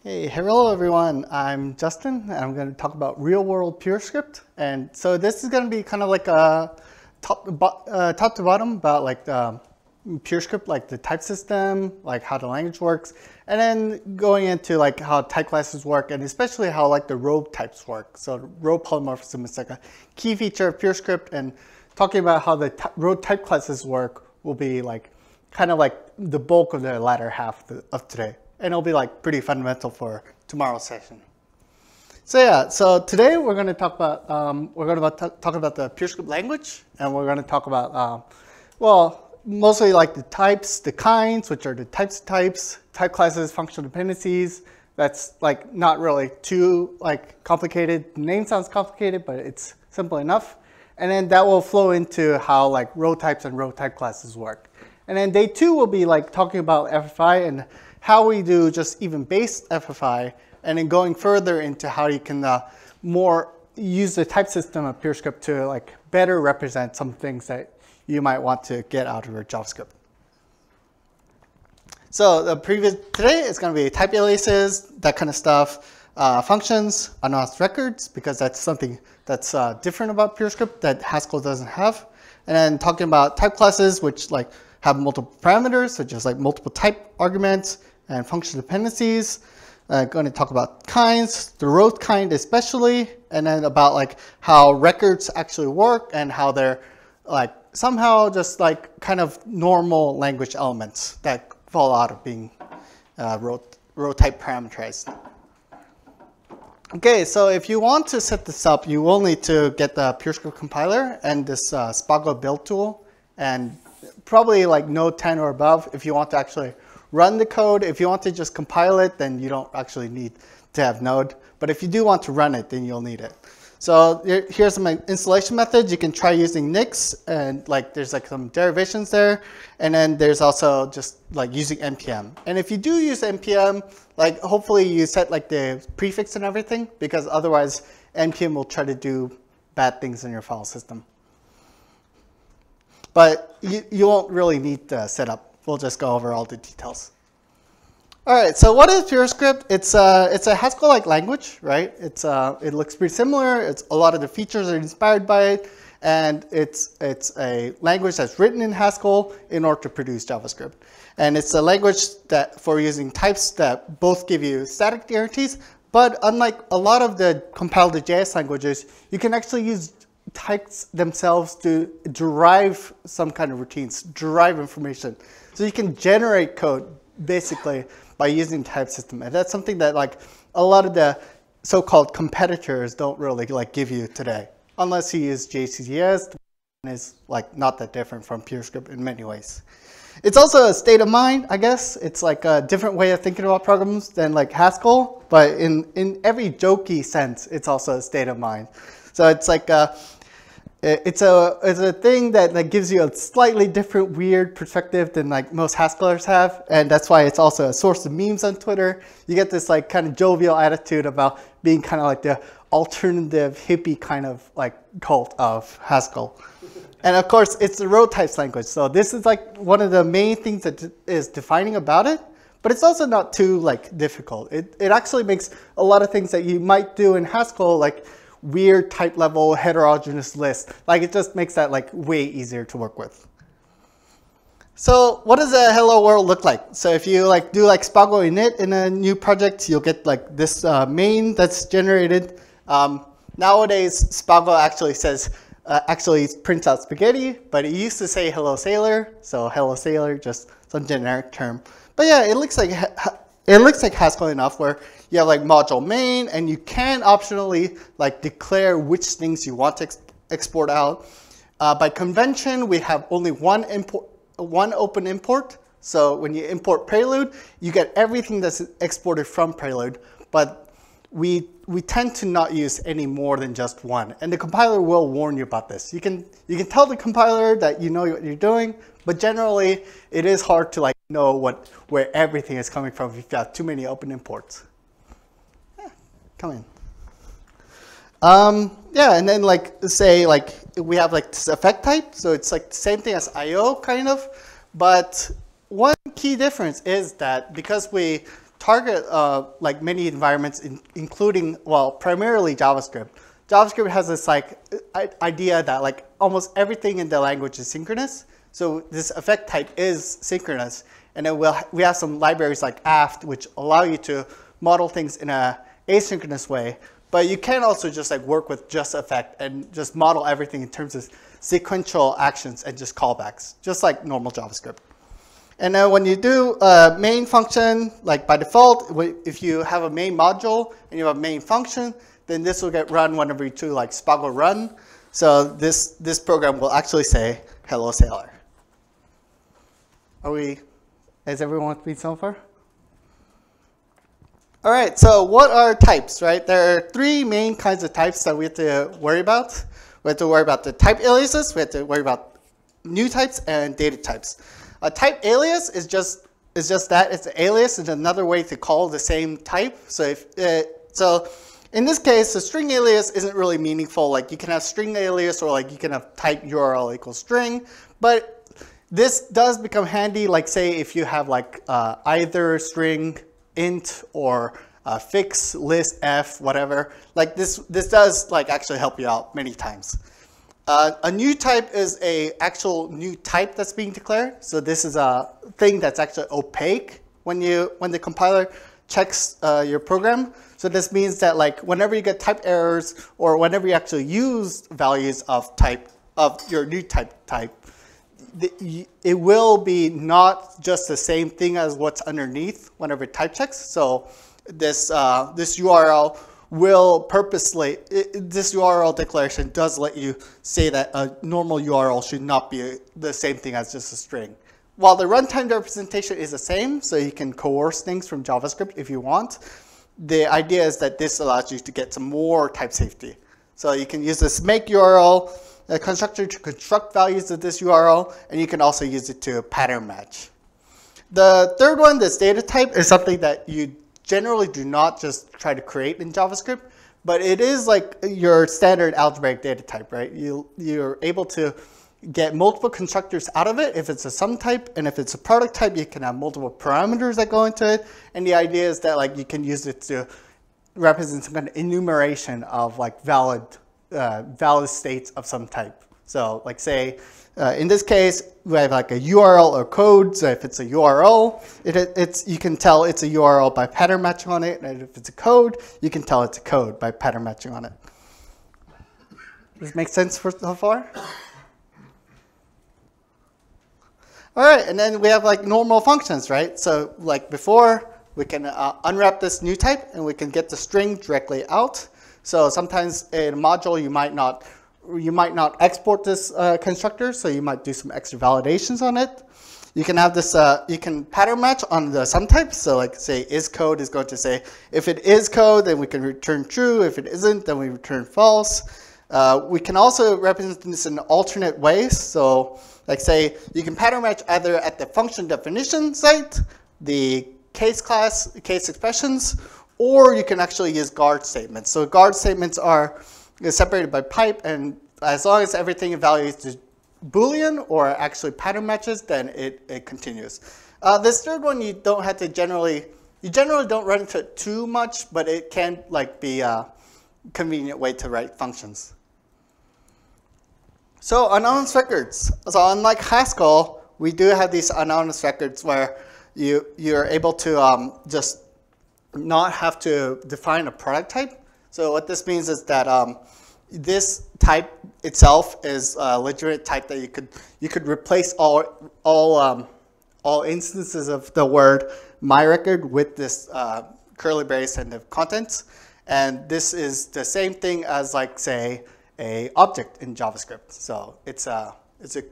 Hey, hello everyone. I'm Justin, and I'm going to talk about real-world PureScript. And so this is going to be kind of like a top to bottom about like the PureScript, like the type system, like how the language works, and then going into like how type classes work, and especially how like the row types work. So row polymorphism is like a key feature of PureScript, and talking about how the row type classes work will be like kind of like the bulk of the latter half of today. And it'll be like pretty fundamental for tomorrow's session. So yeah, so today we're going to talk about talk about the PureScript language, and we're going to talk about well, mostly like the types, the kinds, which are the types of types, type classes, functional dependencies. That's like not really too like complicated. The name sounds complicated, but it's simple enough. And then that will flow into how like row types and row type classes work. And then day 2 will be like talking about FFI and how we do just even base FFI, and then going further into how you can more use the type system of PureScript to like better represent some things that you might want to get out of your JavaScript. So today is going to be type aliases, that kind of stuff, functions, unannounced records, because that's something that's different about PureScript that Haskell doesn't have, and then talking about type classes, which like have multiple parameters, such as like multiple type arguments, and functional dependencies. Going to talk about kinds, the row kind especially, and then about like how records actually work and how they're like somehow just like kind of normal language elements that fall out of being row type parameterized. Okay, so if you want to set this up, you will need to get the PureScript compiler and this Spago build tool, and probably like Node 10 or above if you want to actually run the code. If you want to just compile it, then you don't actually need to have Node. But if you do want to run it, then you'll need it. So here's my installation method. You can try using Nix, and like there's like some derivations there. And then there's also just like using npm. And if you do use npm, like hopefully you set like the prefix and everything, because otherwise npm will try to do bad things in your file system. But you won't really need the setup. We'll just go over all the details. All right, so what is PureScript? It's a Haskell-like language, right? It looks pretty similar. A lot of the features are inspired by it, and it's a language that's written in Haskell in order to produce JavaScript. And it's a language that for using types that both give you static guarantees, but unlike a lot of the compiled to JS languages, you can actually use types themselves to derive some kind of routines, derive information. So you can generate code basically by using type system. And that's something that like a lot of the so-called competitors don't really like give you today, unless you use JCCS, and is like not that different from PureScript in many ways. It's also a state of mind, I guess. It's like a different way of thinking about programs than like Haskell, but in every jokey sense, it's also a state of mind. So it's like it's a thing that like gives you a slightly different weird perspective than like most Haskellers have, and that's why it's also a source of memes on Twitter. You get this like kind of jovial attitude about being kind of like the alternative hippie kind of like cult of Haskell. And of course, it's the row types language. So this is like one of the main things that is defining about it, but it's also not too like difficult. It actually makes a lot of things that you might do in Haskell like weird type level heterogeneous list. Like it just makes that like way easier to work with. So what does a hello world look like? So if you like do like Spago init in a new project, you'll get like this main that's generated. Nowadays Spago actually says actually prints out spaghetti, but it used to say hello sailor. So hello sailor, just some generic term. But yeah, it looks like Haskell enough, where you have like module main, and you can optionally like declare which things you want to export out. By convention, we have only one open import. So when you import Prelude, you get everything that's exported from Prelude, but we tend to not use any more than just one. And the compiler will warn you about this. You can tell the compiler that you know what you're doing, but generally it is hard to like know where everything is coming from if you have too many open imports. Yeah, come in. Yeah, and then like say like we have like this effect type, so it's like the same thing as IO kind of, but one key difference is that because we target like many environments, including, well, primarily JavaScript. JavaScript has this like idea that like almost everything in the language is synchronous. So this effect type is synchronous, and then we have some libraries like aft which allow you to model things in a asynchronous way. But you can also just like work with just effect and just model everything in terms of sequential actions and just callbacks, just like normal JavaScript. And then when you do a main function, like by default, if you have a main module and you have a main function, then this will get run whenever you do like spaggle run. So this program will actually say, hello sailor. Is everyone with me so far? All right, so what are types, right? There are three main kinds of types that we have to worry about. We have to worry about the type aliases, we have to worry about new types and data types. A type alias is just that, it's an alias, it's another way to call the same type. So so in this case, the string alias isn't really meaningful. Like you can have string alias or like you can have type URL equals string, but this does become handy, like say if you have like either string int or fix, list, f, whatever. Like this does like actually help you out many times. A new type is a actual new type that's being declared. So this is a thing that's actually opaque when the compiler checks your program. So this means that like whenever you get type errors or whenever you actually use values of your new type, it will be not just the same thing as what's underneath whenever it type checks. So this URL will purposely, this URL declaration does let you say that a normal URL should not be the same thing as just a string. While the runtime representation is the same, so you can coerce things from JavaScript if you want, the idea is that this allows you to get some more type safety. So you can use this make URL constructor to construct values of this URL, and you can also use it to pattern match. The third one, this data type, is something that you generally do not just try to create in JavaScript, but it is like your standard algebraic data type, right? You're able to get multiple constructors out of it if it's a sum type, and if it's a product type, you can have multiple parameters that go into it. And the idea is that like you can use it to represent some kind of enumeration of like valid states of some type. So like say, in this case, we have like a URL or code. So if it's a URL, you can tell it's a URL by pattern matching on it. And if it's a code, you can tell it's a code by pattern matching on it. Does this make sense so far? All right, and then we have like normal functions, right? So like before, we can unwrap this new type and we can get the string directly out. So sometimes in a module, you might not export this constructor, so you might do some extra validations on it. You can have this, you can pattern match on the sum types. So like say is code is going to say, if it is code, then we can return true. If it isn't, then we return false. We can also represent this in alternate ways. So like say, you can pattern match either at the function definition site, the case class, case expressions, or you can actually use guard statements. So guard statements are separated by pipe, and as long as everything evaluates to Boolean or actually pattern matches, then it continues. This third one, you generally don't run into it too much, but it can like be a convenient way to write functions. So anonymous records. So unlike Haskell, we do have these anonymous records where you're able to just not have to define a product type. So what this means is that this type itself is a legitimate type that you could replace all instances of the word my record with this curly brace and the contents. And this is the same thing as like say a object in JavaScript. So it's a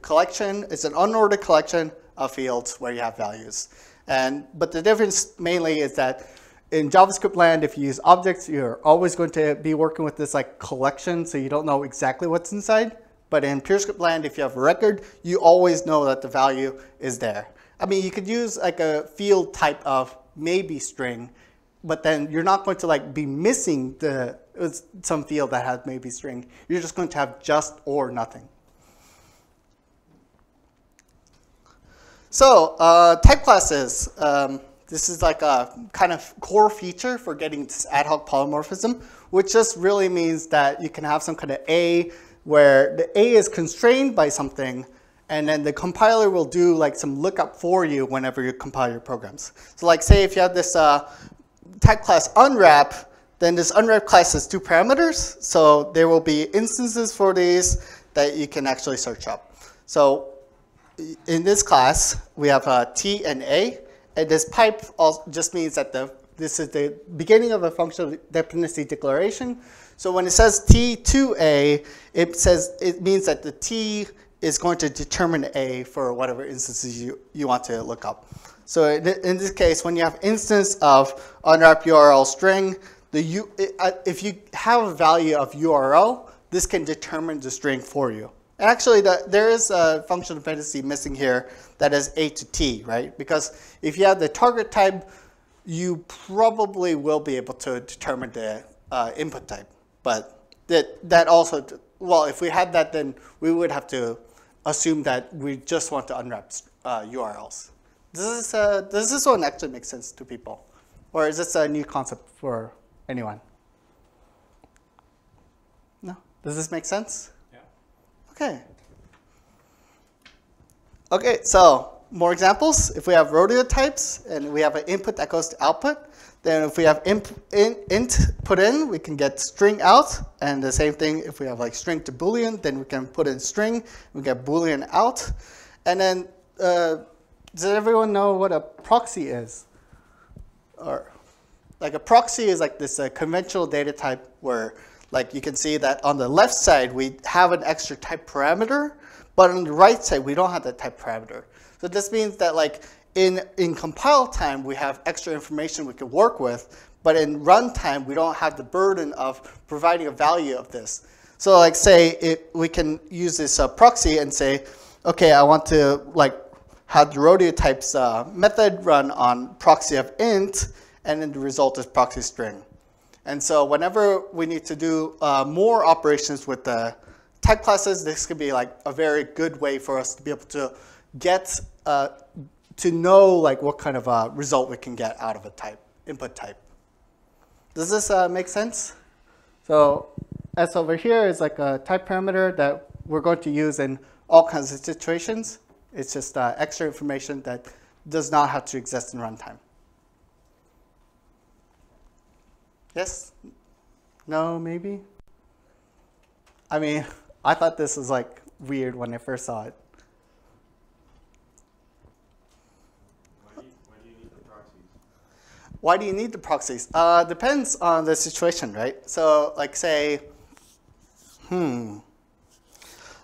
collection, it's an unordered collection of fields where you have values. But the difference mainly is that in JavaScript land, if you use objects, you're always going to be working with this like collection, so you don't know exactly what's inside. But in PureScript land, if you have a record, you always know that the value is there. I mean, you could use like a field type of maybe string, but then you're not going to like be missing some field that has maybe string. You're just going to have just or nothing. So type classes. this is like a kind of core feature for getting this ad hoc polymorphism, which just really means that you can have some kind of A where the A is constrained by something, and then the compiler will do like some lookup for you whenever you compile your programs. So like say if you have this type class unwrap, then this unwrap class has 2 parameters. So there will be instances for these that you can actually search up. So in this class, we have T and A. And this pipe just means that this is the beginning of a functional dependency declaration. So when it says T to A, it means that the T is going to determine A for whatever instances you want to look up. So in this case, when you have instance of unwrap URL string, if you have a value of URL, this can determine the string for you. And actually, there is a functional dependency missing here that is A to T, right? Because if you have the target type, you probably will be able to determine the input type. But that also, well, if we had that, then we would have to assume that we just want to unwrap URLs. Does this one actually make sense to people? Or is this a new concept for anyone? No? Does this make sense? Yeah. Okay. Okay, so more examples. If we have rodeo types and we have an input that goes to output, then if we have int put in, we can get string out. And the same thing, if we have like string to Boolean, then we can put in string, we get Boolean out. And then, does everyone know what a proxy is? Or like a proxy is like this conventional data type where like you can see that on the left side, we have an extra type parameter, but on the right side, we don't have that type parameter. So this means that like in compile time, we have extra information we can work with, but in runtime, we don't have the burden of providing a value of this. So like say we can use this proxy and say, okay, I want to like have the rodeo types method run on proxy of int, and then the result is proxy string. And so whenever we need to do more operations with the type classes, this could be like a very good way for us to be able to get to know like what kind of result we can get out of a type, input type. Does this make sense? So S over here is like a type parameter that we're going to use in all kinds of situations. It's just extra information that does not have to exist in runtime. Yes? No, maybe? I mean, I thought this was like weird when I first saw it. Why do you need the proxies? Why do you need the proxies? Depends on the situation, right? So like say,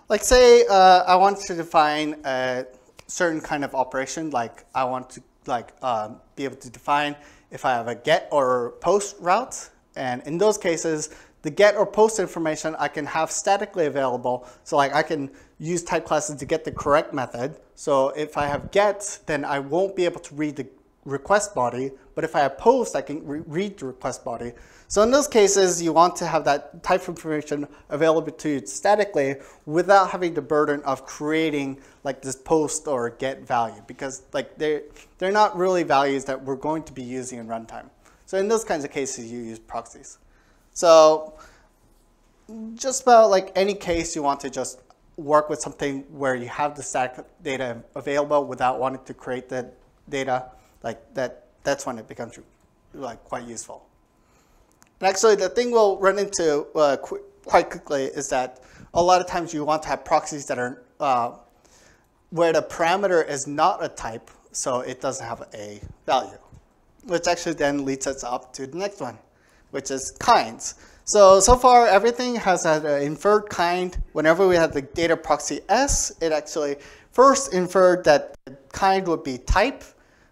like say I want to define a certain kind of operation, like I want to like be able to define if I have a get or post route. And in those cases, the get or post information I can have statically available. So like I can use type classes to get the correct method. So if I have get, then I won't be able to read the request body. But if I have post, I can read the request body. So in those cases, you want to have that type information available to you statically without having the burden of creating like this post or get value, because like they're not really values that we're going to be using in runtime. So in those kinds of cases, you use proxies. So just about like any case you want to just work with something where you have the static data available without wanting to create the data, like that's when it becomes like quite useful. And actually, the thing we'll run into quite quickly is that a lot of times you want to have proxies that are where the parameter is not a type, so it doesn't have a value, which actually then leads us up to the next one, which is kinds. So far, everything has had an inferred kind. Whenever we have the data proxy S, it actually first inferred that the kind would be type.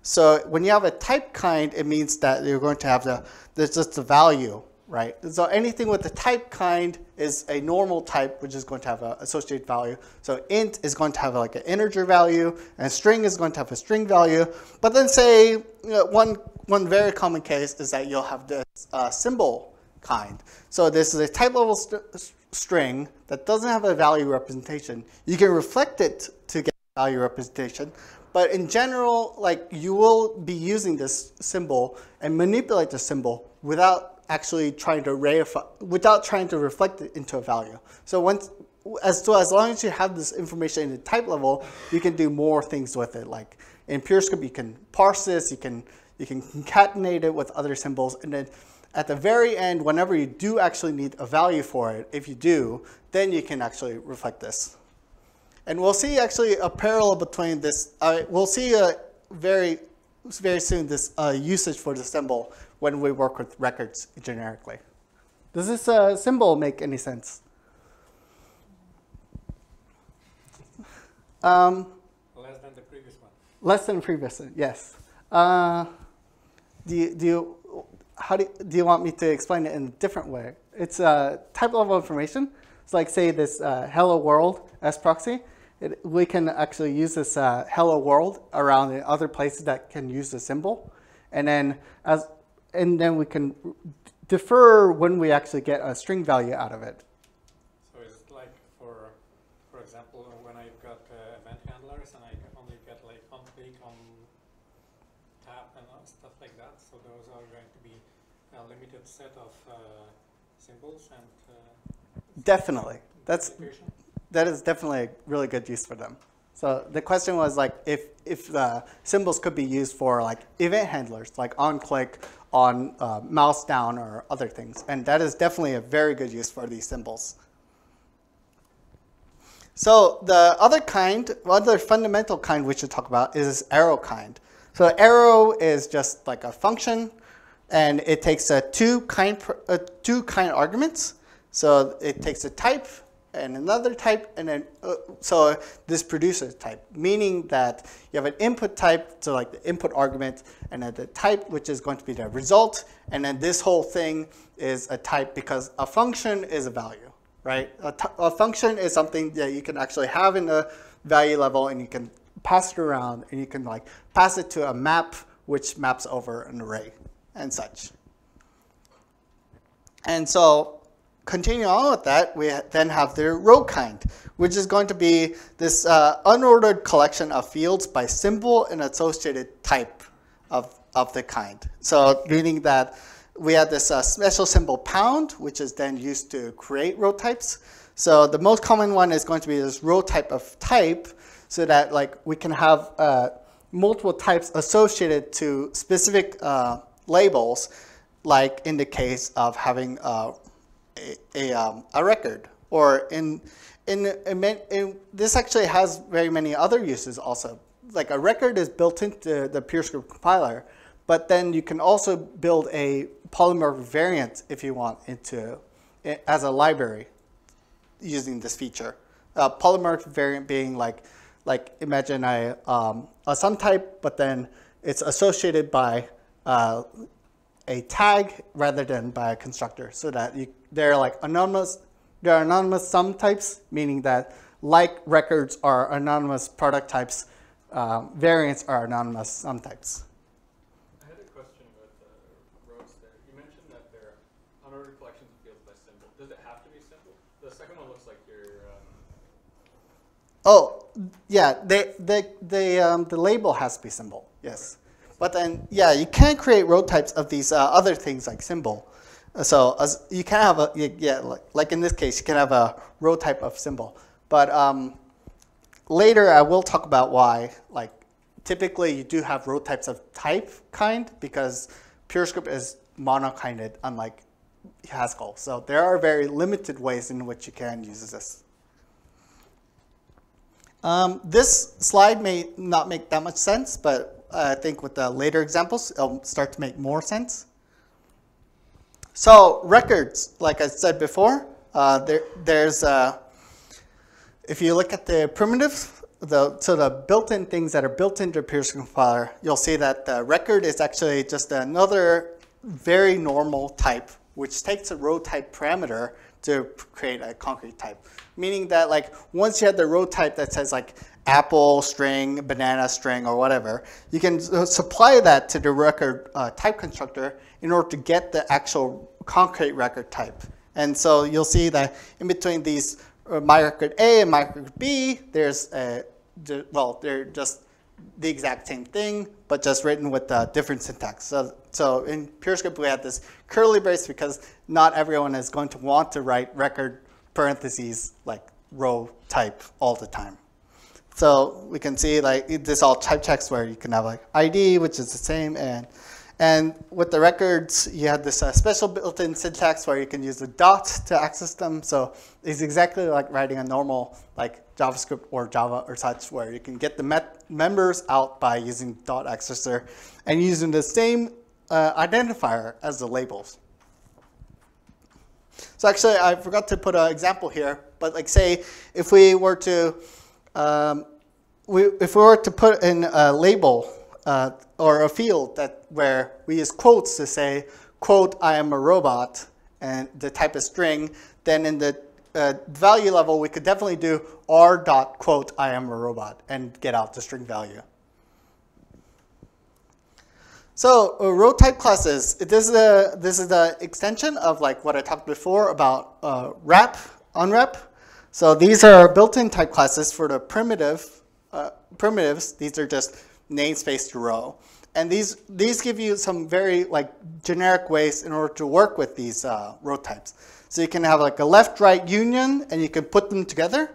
So when you have a type kind, it means that you're going to have there's just a value, right? So anything with the type kind is a normal type, which is going to have an associated value. So int is going to have like an integer value, and string is going to have a string value. But then say one very common case is that you'll have this symbol kind. So this is a type level string that doesn't have a value representation. You can reflect it to get value representation, But in general, like you will be using this symbol and manipulate the symbol without actually trying to reflect it into a value. So as long as you have this information in the type level, you can do more things with it. Like in PureScript, you can parse this, you can concatenate it with other symbols, and then at the very end, whenever you do actually need a value for it, if you do, then you can actually reflect this. And we'll see actually a parallel between this. We'll see very soon this usage for the symbol when we work with records generically. Does this symbol make any sense? Less than the previous one. Less than the previous one, yes. Do you want me to explain it in a different way? It's a type level information. It's like, say, this hello world as proxy. We can actually use this hello world around in other places that can use the symbol, and then we can defer when we actually get a string value out of it. So it's like, for example, when I've got event handlers and I only get like on click, on tap, and stuff like that. So those are going to be a limited set of symbols and. Definitely, that is definitely a really good use for them. So the question was like if the symbols could be used for like event handlers, like on click, on mouse down, or other things, and that is definitely a very good use for these symbols. So the other fundamental kind we should talk about is arrow kind. So arrow is just like a function, and it takes two kind arguments. So it takes a type and another type, and then so this produces type, meaning that you have an input type, so like the input argument, and then the type, which is going to be the result, and then this whole thing is a type because a function is a value, right? A function is something that you can actually have in the value level, and you can pass it around, and you can like pass it to a map, which maps over an array and such. And so continue on with that, we then have the row kind, which is going to be this unordered collection of fields by symbol and associated type of the kind. So meaning that we have this special symbol pound, which is then used to create row types. So the most common one is going to be this row type of type, so that like we can have multiple types associated to specific labels, like in the case of having a record, or in this actually has very many other uses also. Like a record is built into the PureScript compiler, but then you can also build a polymorphic variant if you want as a library using this feature. Polymorphic variant being like imagine a sum type, but then it's associated by a tag rather than by a constructor, so that they're like anonymous. They're anonymous sum types, meaning that like records are anonymous product types, variants are anonymous sum types. I had a question about the rows there. You mentioned that they're unordered collections of fields by symbol. Does it have to be symbol? The second one looks like your. Oh, yeah. The label has to be symbol. Yes. But then, yeah, you can create row types of these other things like symbol. So you can have like in this case, you can have a row type of symbol. But later I will talk about why, like typically you do have row types of type kind, because PureScript is mono-kinded, unlike Haskell. So there are very limited ways in which you can use this. This slide may not make that much sense, but I think with the later examples, it'll start to make more sense. So records, like I said before, there's if you look at the primitives, so the built-in things that are built into PureScript compiler, you'll see that the record is actually just another very normal type, which takes a row type parameter to create a concrete type. Meaning that like once you have the row type that says like apple string, banana string, or whatever, you can supply that to the record type constructor in order to get the actual concrete record type. And so you'll see that in between these my record A and my record B, there's they're just the exact same thing, but just written with different syntax. So in PureScript, we have this curly brace because not everyone is going to want to write record parentheses like row type all the time. So we can see like this all type checks where you can have like ID, which is the same, and with the records, you have this special built-in syntax where you can use the dot to access them. So it's exactly like writing a normal like JavaScript or Java or such, where you can get the members out by using dot accessor and using the same identifier as the labels. So actually, I forgot to put an example here, but like say if we were to put in a label or a field where we use quotes to say, quote, I am a robot, and the type is string, then in the value level, we could definitely do r.quote, I am a robot, and get out the string value. So row type classes, this is the extension of like what I talked before about wrap, unwrap. So these are built-in type classes for the primitives. These are just namespace to row. And these give you some very like generic ways in order to work with these row types. So you can have like a left-right union, and you can put them together.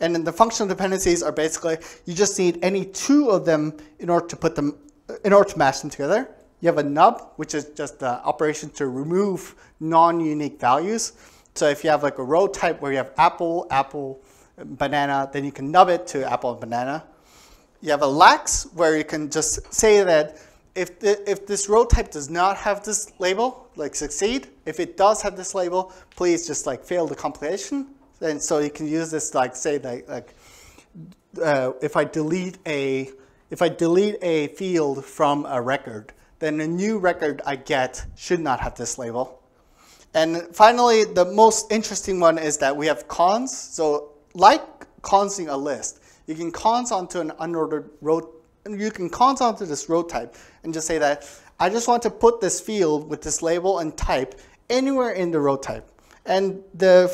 And then the functional dependencies are basically you just need any two of them in order to match them together. You have a nub, which is just the operation to remove non-unique values. So if you have like a row type where you have apple, apple, banana, then you can nub it to apple and banana. You have a lax, where you can just say that if this row type does not have this label, like succeed. If it does have this label, please just like fail the compilation. And so you can use this like say like if I delete a field from a record, then a new record I get should not have this label. And finally, the most interesting one is that we have cons. So like consing a list, you can cons onto an unordered row. You can cons onto this row type and just say that I just want to put this field with this label and type anywhere in the row type. And the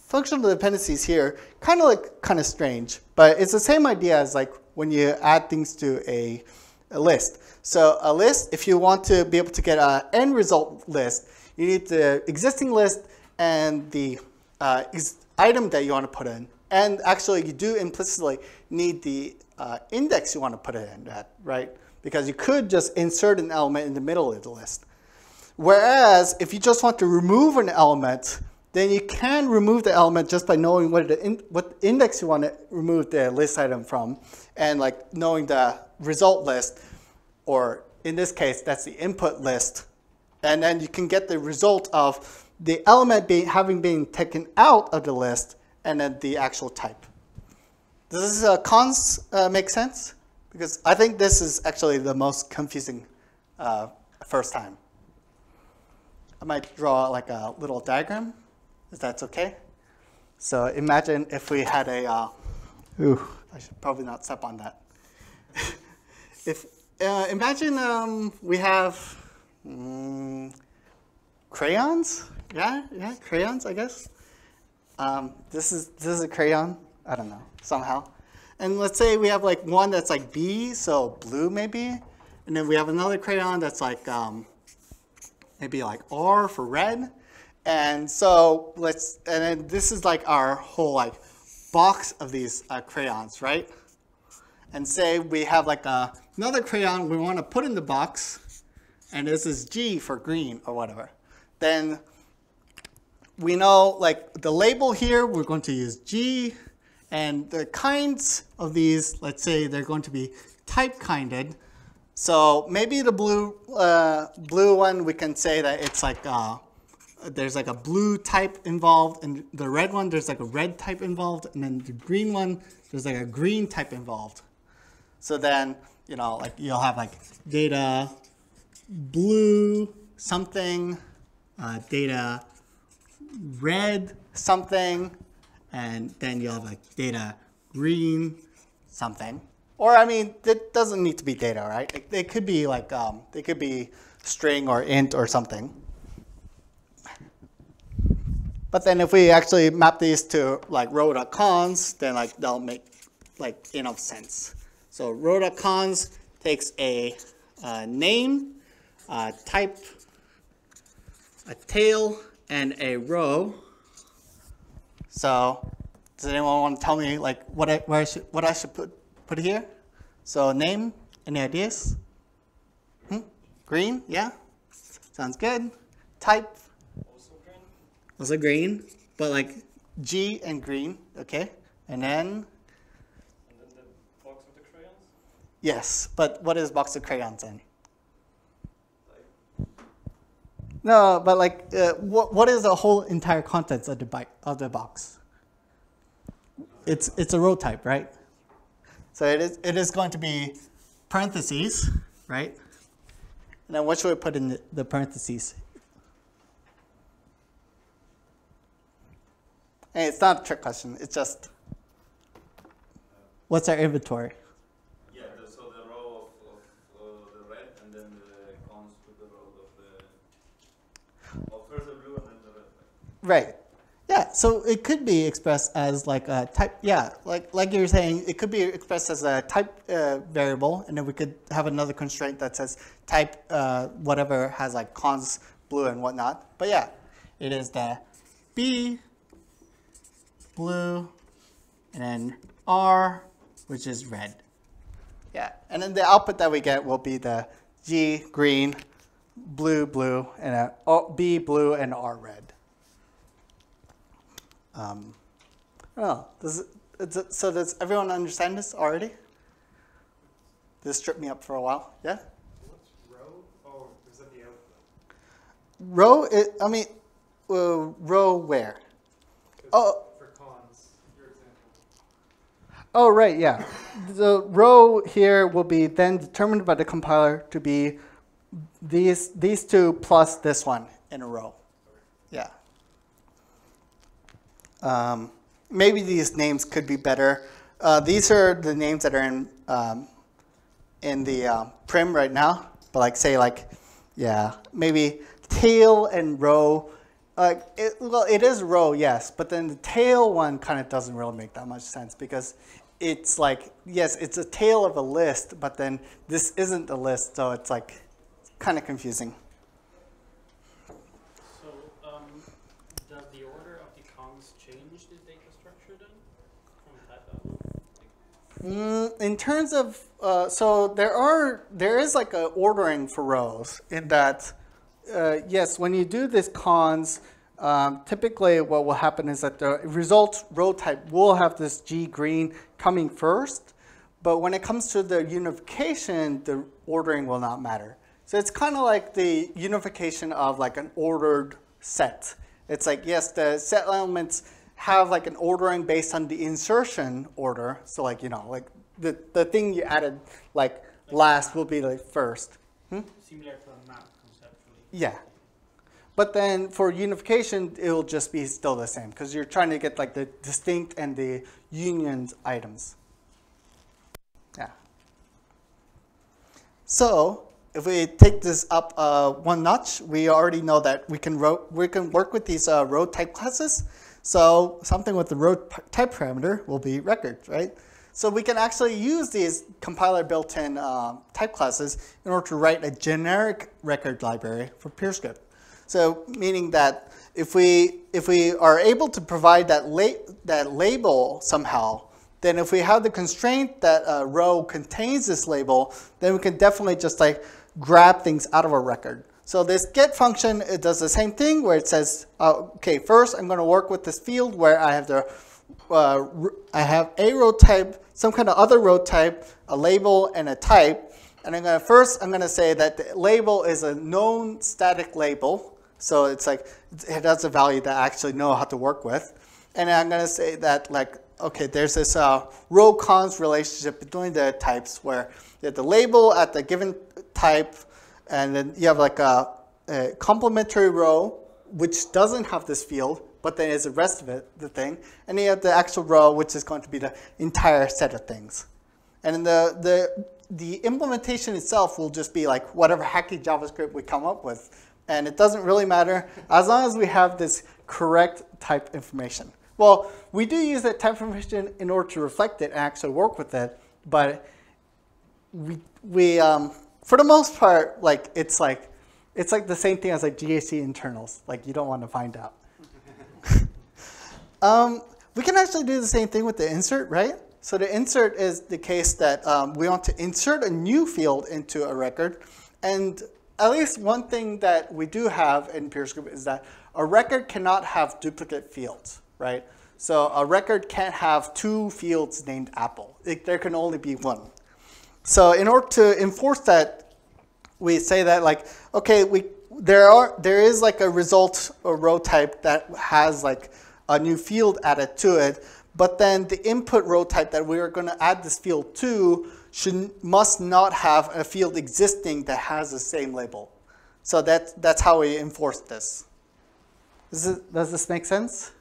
functional dependencies here kind of strange, but it's the same idea as like when you add things to a list. So a list, if you want to be able to get an end result list, you need the existing list and the item that you want to put in. And actually, you do implicitly need the index you want to put it in, right? Because you could just insert an element in the middle of the list. Whereas, if you just want to remove an element, then you can remove the element just by knowing what index you want to remove the list item from, and like knowing the result list, or in this case, that's the input list. And then you can get the result of the element having been taken out of the list, and then the actual type. Does this cons make sense? Because I think this is actually the most confusing first time. I might draw like a little diagram, if that's okay. So imagine if we had a, I should probably not step on that. Imagine we have crayons. Yeah, crayons, I guess. This is a crayon. I don't know, somehow. And let's say we have like one that's like B, so blue maybe. And then we have another crayon that's like maybe like R for red. And so and then this is like our whole like box of these crayons, right? And say we have like another crayon we want to put in the box, and this is G for green or whatever. Then we know like the label here, we're going to use G, and the kinds of these, let's say they're going to be type kinded. So maybe the blue one, we can say that it's like there's like a blue type involved, and the red one, there's like a red type involved, and then the green one, there's like a green type involved. So then, you know, like you'll have like data blue something, data red something, and then you'll have like data green something. Or I mean, it doesn't need to be data, right? They could be like they could be string or int or something. But then if we actually map these to like row.cons, then like they'll make like enough sense. So row.cons takes a name, type, a tail, and a row. So does anyone want to tell me like what I should put here? So name, any ideas? Green, yeah, sounds good. Type, also green, but like G and green, okay. And then the box of the crayons? yes, but what is box of crayons then? No, but like what is the whole entire contents of the box? It's a row type, right? So it is going to be parentheses, right? And then what should we put in the parentheses? And it's not a trick question. It's just, what's our inventory? Yeah, so the row of the red, and then the cons to the row of first the blue and then the red. Right. Yeah, so it could be expressed as like a type, yeah, like you were saying, it could be expressed as a type variable, and then we could have another constraint that says type whatever has like cons, blue, and whatnot. But yeah, it is the B, blue, and then R, which is red. Yeah, and then the output that we get will be the G, green, blue, blue, and B, blue, and R, red. I don't know. So does everyone understand this already? This tripped me up for a while. Yeah? What's row? Oh, is that the output? Row, row where? Oh. For cons, your example. Oh, right, yeah. The row here will be then determined by the compiler to be these two plus this one in a row. Yeah. Maybe these names could be better. These are the names that are in the prim right now. But like say like, yeah, maybe tail and row. Well, it is row, yes, but then the tail one kind of doesn't really make that much sense because it's like, yes, it's a tail of a list, but then this isn't a list, so it's like kind of confusing. Does the order of the cons change the data structure then from type level? In terms of, so there is like a ordering for rows in that, yes, when you do this cons, typically what will happen is that the result row type will have this G green coming first, but when it comes to the unification, the ordering will not matter. So it's kind of like the unification of like an ordered set. It's like, yes, the set elements have like an ordering based on the insertion order. So like, you know, like the thing you added like last will be like first. Similar to a map conceptually. Yeah. But then for unification, it will just be still the same because you're trying to get like the distinct and the union items. Yeah. So if we take this up one notch, we already know that we can work with these row type classes. So something with the row type parameter will be record, right? So we can actually use these compiler built-in type classes in order to write a generic record library for PureScript. So meaning that if we are able to provide that label somehow, then if we have the constraint that a row contains this label, then we can definitely just like grab things out of a record. So this get function, it does the same thing where it says, okay, first I'm going to work with this field where I have I have a row type, some kind of other row type, a label, and a type. And I'm going to say that the label is a known static label. So it's like, it has a value that I actually know how to work with. And I'm going to say that like, okay, there's this row cons relationship between the types where you have the label at the given type, and then you have like a complementary row, which doesn't have this field, but then is the rest of it, the thing. And then you have the actual row, which is going to be the entire set of things. And then the implementation itself will just be like whatever hacky JavaScript we come up with. And it doesn't really matter as long as we have this correct type information. Well, we do use that type information in order to reflect it and actually work with it, but we for the most part, like it's like the same thing as like GAC internals. Like you don't want to find out. We can actually do the same thing with the insert, right? So the insert is the case that we want to insert a new field into a record. And at least one thing that we do have in PureScript is that a record cannot have duplicate fields, right? So a record can't have two fields named Apple. There can only be one. So in order to enforce that, we say that like, okay, there is like a result or row type that has like a new field added to it, but then the input row type that we are going to add this field to must not have a field existing that has the same label. So that's how we enforce this. Does this make sense?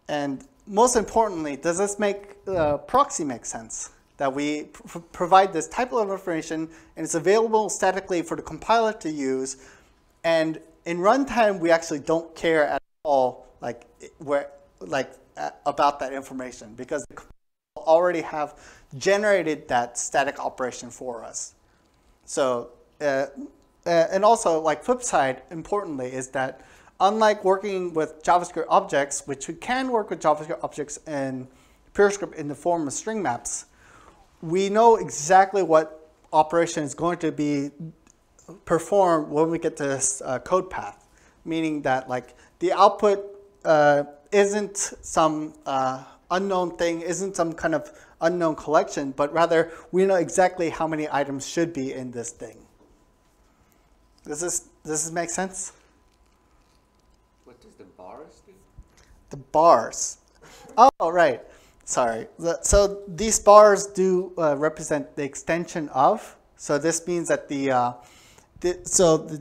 And most importantly, does this make proxy make sense? That we provide this type of information and it's available statically for the compiler to use, and in runtime we actually don't care at all about that information because the compiler already have generated that static operation for us. So and also like flip side, importantly, is that unlike working with JavaScript objects, which we can work with JavaScript objects in PureScript in the form of string maps, we know exactly what operation is going to be performed when we get to this code path, meaning that like the output isn't some unknown thing, isn't some kind of unknown collection, but rather we know exactly how many items should be in this thing. Does this make sense? What does the bars do? The bars. Oh, right. Sorry. So these bars do represent the extension of. So this means that the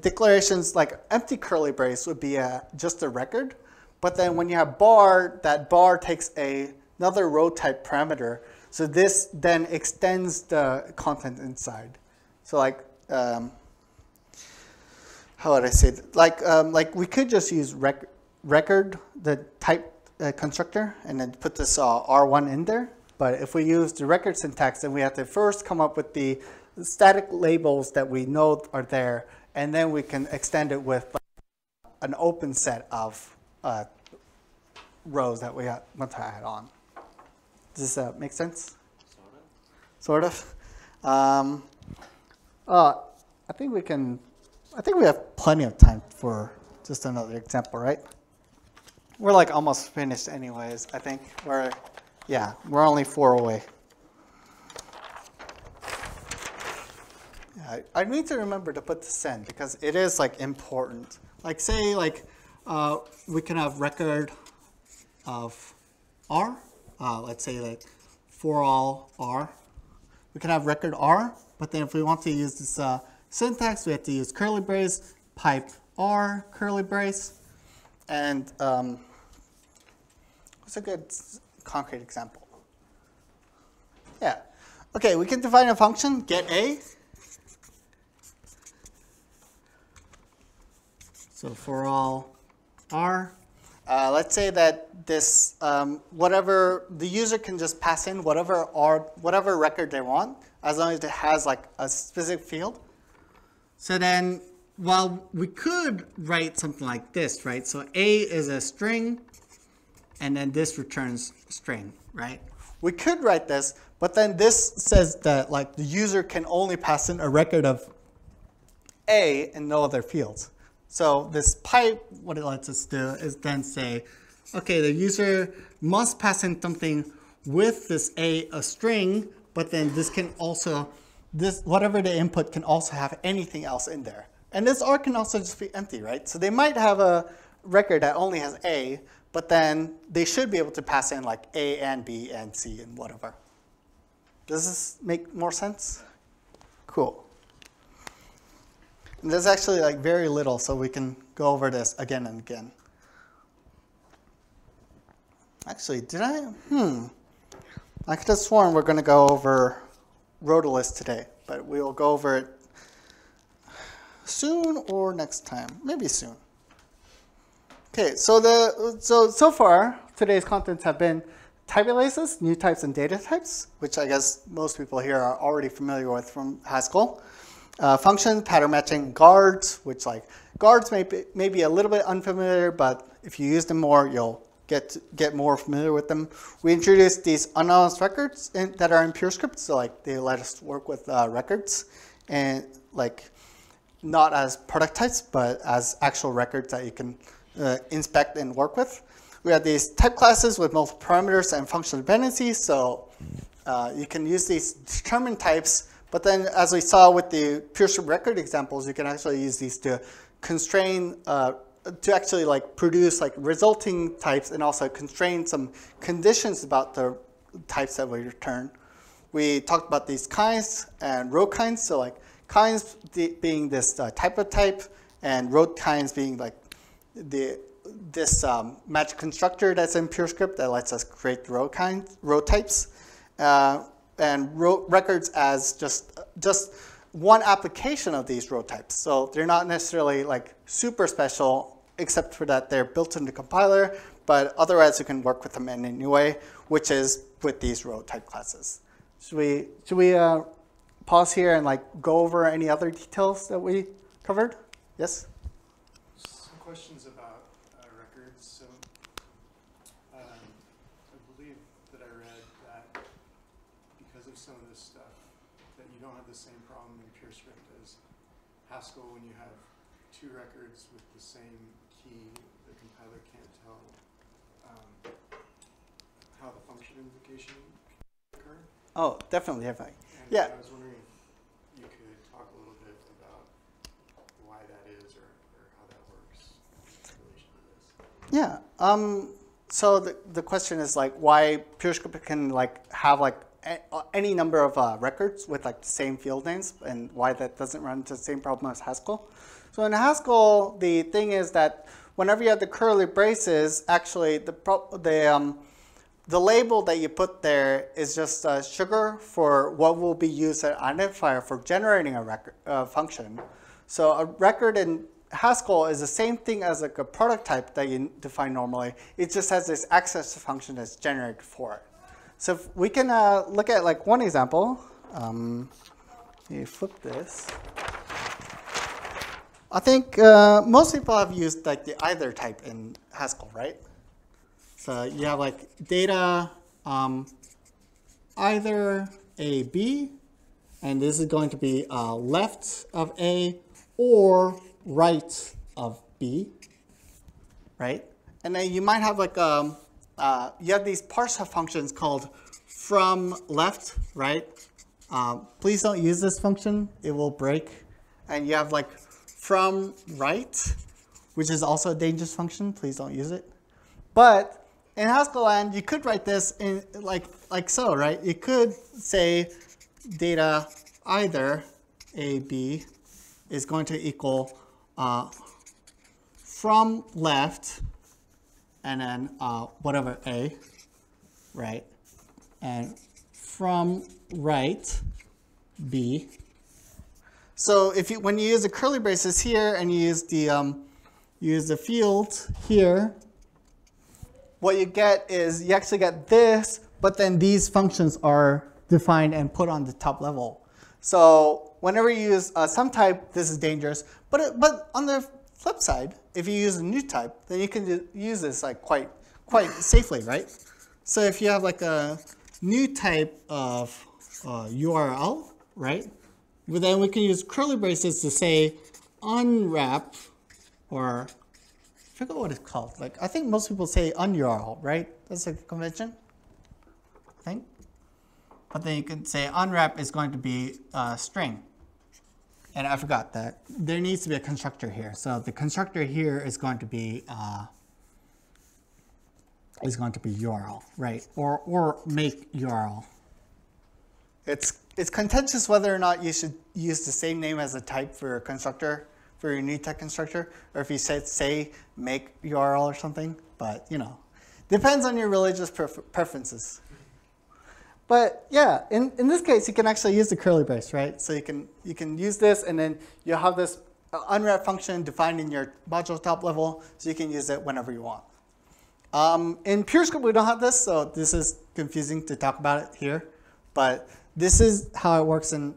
declarations like empty curly brace would be just a record. But then when you have bar, that bar takes another row type parameter. So this then extends the content inside. So like, how would I say it? Like we could just use record, the type constructor, and then put this R1 in there. But if we use the record syntax, then we have to first come up with the static labels that we know are there, and then we can extend it with an open set of rows that we want to add on. Does this make sense? Sort of. I think we have plenty of time for just another example, right? We're like almost finished anyways. I think we're only 4 away. Yeah, I need to remember to put this in because it is like important. Like say like we can have record of R. Let's say like for all R. We can have record R, but then if we want to use this syntax, we have to use curly brace, pipe R, curly brace, and what's a good concrete example? Yeah. Okay, we can define a function, get A. So for all R, let's say that this, whatever, the user can just pass in whatever record they want, as long as it has like a specific field. So then, while we could write something like this, right? So A is a string, and then this returns string, right? We could write this, but then this says that like the user can only pass in a record of A and no other fields. So this pipe, what it lets us do is then say, okay, the user must pass in something with this a string, but then this can also, whatever the input can also have anything else in there. And this R can also just be empty, right? So they might have a record that only has A, but then they should be able to pass in like A and B and C and whatever. Does this make more sense? Cool. And there's actually like very little, so we can go over this again and again. Actually, did I? I could have sworn we're going to go over Rotolist today, but we will go over it soon or next time, maybe soon. Okay, so so far today's contents have been type aliases, new types and data types, which I guess most people here are already familiar with from Haskell. Functions, pattern matching, guards, which like guards may be a little bit unfamiliar, but if you use them more, you'll get more familiar with them. We introduced these unannounced records that are in PureScript, so like they let us work with records and like not as product types, but as actual records that you can inspect and work with. We have these type classes with multiple parameters and functional dependencies, so you can use these determined types, but then as we saw with the PureScript record examples, you can actually use these to constrain to actually like produce like resulting types and also constrain some conditions about the types that we return. We talked about these kinds and row kinds. So like kinds being this type of type and row kinds being like this magic constructor that's in PureScript that lets us create row types. And row records as just one application of these row types. So they're not necessarily like super special, except for that they're built into the compiler, but otherwise you can work with them in a new way, which is with these row type classes. Should we pause here and like go over any other details that we covered? Yes? Some questions about records. So I believe that I read that because of some of this stuff, that you don't have the same problem in PureScript as Haskell when you have two records with the same key. The compiler can't tell how the function invocation can occur. Oh, definitely. And Yeah. I was wondering if you could talk a little bit about why that is or how that works in relation to this. Yeah. So the question is like why PureScript can like have like any number of records with like the same field names and why that doesn't run into the same problem as Haskell. So in Haskell, the thing is that whenever you have the curly braces, actually the label that you put there is just sugar for what will be used as an identifier for generating a record function. So a record in Haskell is the same thing as like a product type that you define normally. It just has this access function that's generated for it. So if we can look at like one example. You flip this. I think most people have used like the either type in Haskell, right? So you have like data either A, B, and this is going to be left of A or right of B, right? And then you might have like you have these parse functions called from left, right? Please don't use this function, it will break. And you have like from right, which is also a dangerous function, please don't use it. But in Haskell land, you could write this in like so, right? You could say data either A, B is going to equal from left and then whatever A, right? And from right, B. So if you, when you use the curly braces here and you use the field here, what you get is you actually get this, but then these functions are defined and put on the top level. So whenever you use some type, this is dangerous. But on the flip side, if you use a new type, then you can use this like quite safely, right? So if you have like a new type of URL, right? But then we can use curly braces to say unwrap, or I forget what it's called. Like I think most people say unURL, right? That's a convention, I think. But then you can say unwrap is going to be string. And I forgot that there needs to be a constructor here. So the constructor here is going to be URL, right? Or make URL. It's contentious whether or not you should use the same name as a type for your constructor, for your new type constructor, or if you say make URL or something. But you know, depends on your religious preferences. But yeah, in this case, you can actually use the curly brace, right? So you can use this, and then you have this unwrap function defined in your module top level, so you can use it whenever you want. In PureScript, we don't have this, so this is confusing to talk about it here. But this is how it works in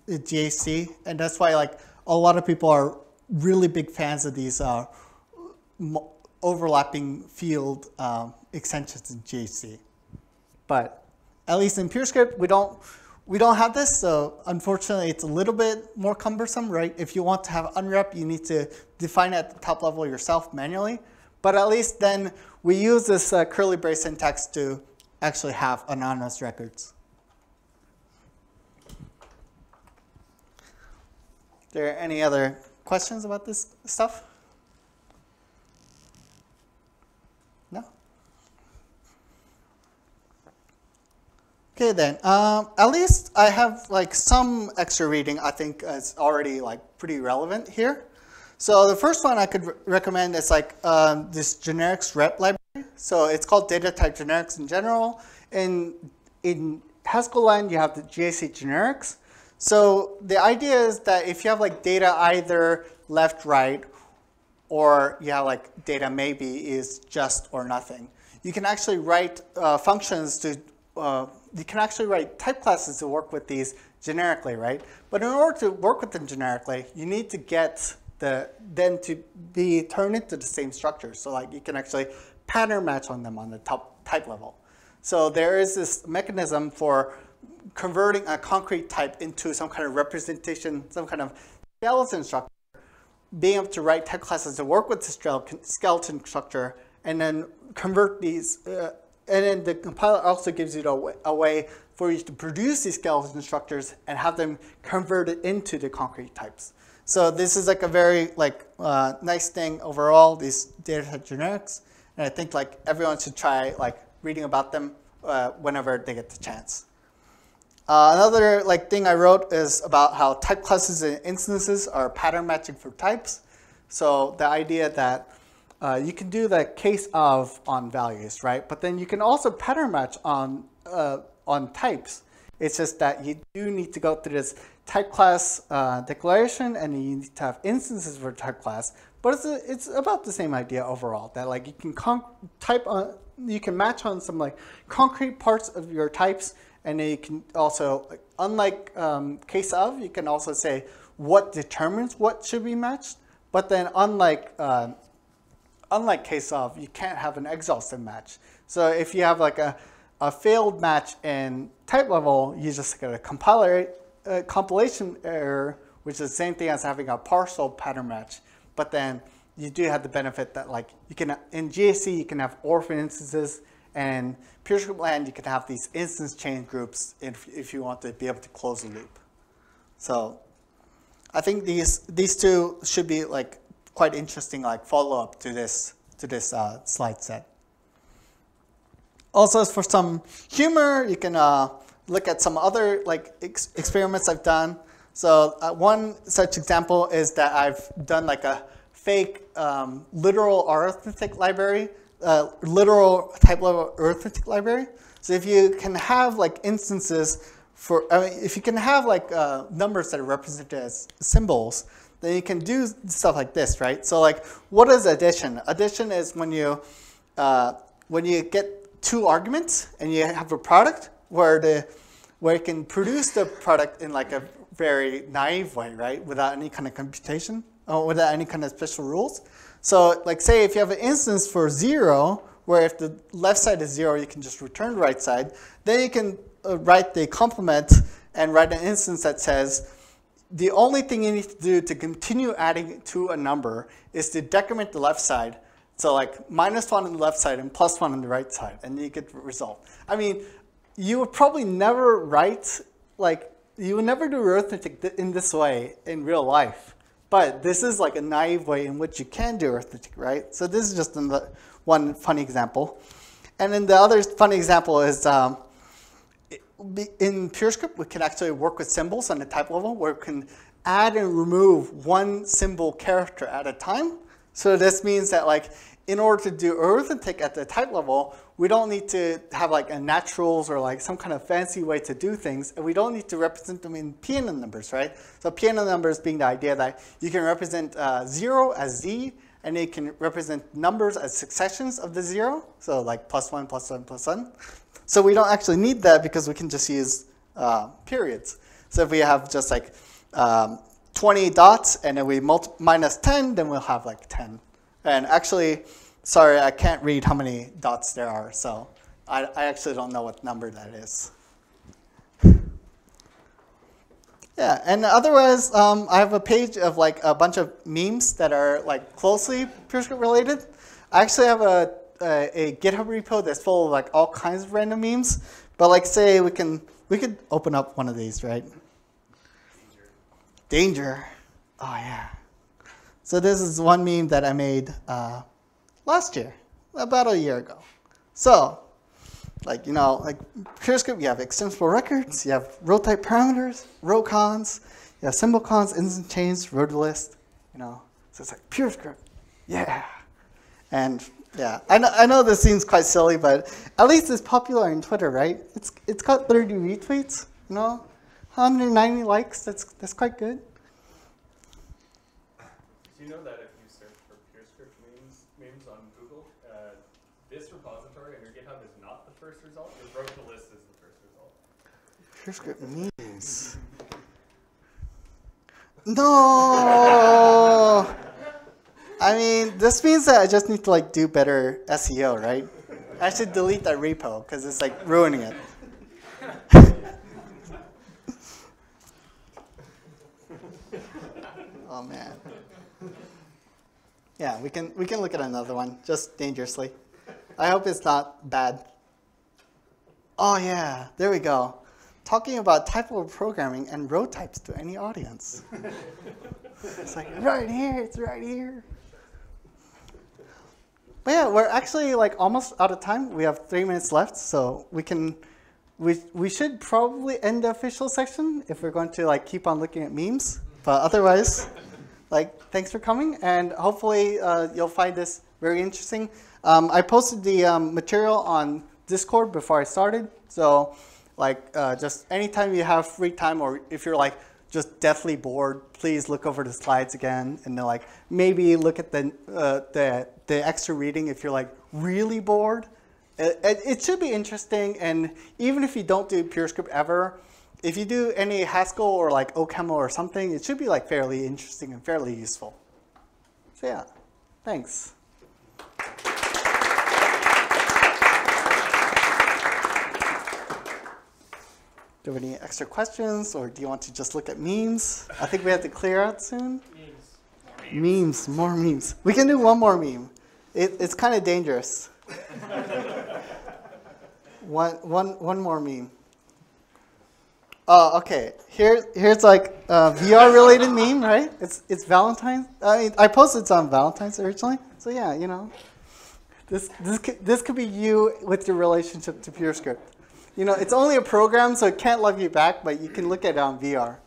GAC, and that's why like a lot of people are really big fans of these overlapping field extensions in GAC. But at least in PureScript, we don't have this, so unfortunately it's a little bit more cumbersome, right? If you want to have unwrap, you need to define it at the top level yourself manually. But at least then we use this curly brace syntax to actually have anonymous records. Are there any other questions about this stuff? No? Okay then, at least I have like some extra reading I think is already like pretty relevant here. So the first one I could recommend is like this generics rep library. So it's called data type generics in general. In Haskell line, you have the GAC generics. So the idea is that if you have like data either left, right, or you have like data maybe is just or nothing, you can actually write functions to, you can actually write type classes to work with these generically, right? But in order to work with them generically, you need to get then to be turned into the same structure. So like you can actually pattern match on them on the top type level. So there is this mechanism for converting a concrete type into some kind of representation, some kind of skeleton structure, being able to write type classes to work with the skeleton structure, and then convert these, and then the compiler also gives you a way for you to produce these skeleton structures and have them converted into the concrete types. So this is like a very nice thing overall, these data type generics, and I think like everyone should try like reading about them whenever they get the chance. Another thing I wrote is about how type classes and instances are pattern matching for types. So the idea that you can do the case of on values, right? But then you can also pattern match on types. It's just that you do need to go through this type class declaration, and you need to have instances for type class. But it's about the same idea overall. That like you can you can match on some like concrete parts of your types, and then you can also, unlike case of, you can also say what determines what should be matched. But then unlike case of, you can't have an exhaustive match. So if you have like a failed match in type level, you just get a compilation error, which is the same thing as having a partial pattern match. But then you do have the benefit that like you can, in GAC, you can have orphan instances, and PureScript land, you can have these instance chain groups if you want to be able to close the loop. So I think these two should be like quite interesting follow-up to this slide set. Also, for some humor, you can look at some other experiments I've done. So one such example is that I've done like a fake literal arithmetic library, literal type level arithmetic library. So if you can have instances for, if you can have numbers that are represented as symbols, then you can do stuff like this, right? So what is addition? Addition is when you get two arguments and you have a product where you can produce the product in a very naive way, right? Without any kind of computation or without any kind of special rules. So say if you have an instance for 0, where if the left side is 0, you can just return the right side. Then you can write the complement and write an instance that says, the only thing you need to do to continue adding to a number is to decrement the left side. So -1 on the left side and +1 on the right side, and you get the result. I mean, you would probably never write, you would never do arithmetic in this way in real life. But this is a naive way in which you can do arithmetic, right? So this is just one funny example. And then the other funny example is in PureScript, we can actually work with symbols on the type level where we can add and remove one symbol character at a time. So this means that in order to do arithmetic at the type level, we don't need to have a naturals or some kind of fancy way to do things, and we don't need to represent them in PNN numbers, right? So PNN numbers being the idea that you can represent 0 as Z, and it can represent numbers as successions of the 0, so like +1, +1, +1. So we don't actually need that because we can just use periods. So if we have just like 20 dots and then we minus 10, then we'll have like 10. And actually, sorry, I can't read how many dots there are, so I actually don't know what number that is. Yeah, and otherwise, I have a page of like a bunch of memes that are like closely PureScript related. I actually have a GitHub repo that's full of like all kinds of random memes. But like say we could open up one of these, right? Danger. Oh yeah. So this is one meme that I made last year, about a year ago. So, like, you know, like PureScript, you have extensible records, you have row type parameters, row cons, you have symbol cons, instant chains, row to list, you know. So it's like PureScript, yeah. And yeah, I know this seems quite silly, but at least it's popular on Twitter, right? It's got 30 retweets, you know, 190 likes. That's quite good. Do you know that if you search for PureScript memes on Google, this repository on your GitHub is not the first result? Your row to list is the first result. PureScript memes. No. I mean, this means that I just need to like do better SEO, right? I should delete that repo because it's like ruining it. Oh man. Yeah, we can look at another one, just dangerously. I hope it's not bad. Oh yeah, there we go. Talking about typable programming and row types to any audience. It's like right here, it's right here. But yeah, we're actually like almost out of time. We have 3 minutes left, so we should probably end the official section if we're going to like keep on looking at memes. But otherwise, like thanks for coming, and hopefully you'll find this very interesting. I posted the material on Discord before I started, so like just anytime you have free time, or if you're like just deathly bored, please look over the slides again, and then like maybe look at the extra reading if you're like really bored. It should be interesting, and even if you don't do PureScript ever, if you do any Haskell or like OCaml or something, it should be like fairly interesting and fairly useful. So yeah, thanks. Do you have any extra questions, or do you want to just look at memes? I think we have to clear out soon. Memes, more memes. We can do one more meme. It's kind of dangerous. One more meme. Oh, okay. Here's like a VR-related meme, right? It's Valentine's. I posted it on Valentine's originally, so yeah, you know, this could be you with your relationship to PureScript. You know, it's only a program, so it can't love you back, but you can look at it on VR.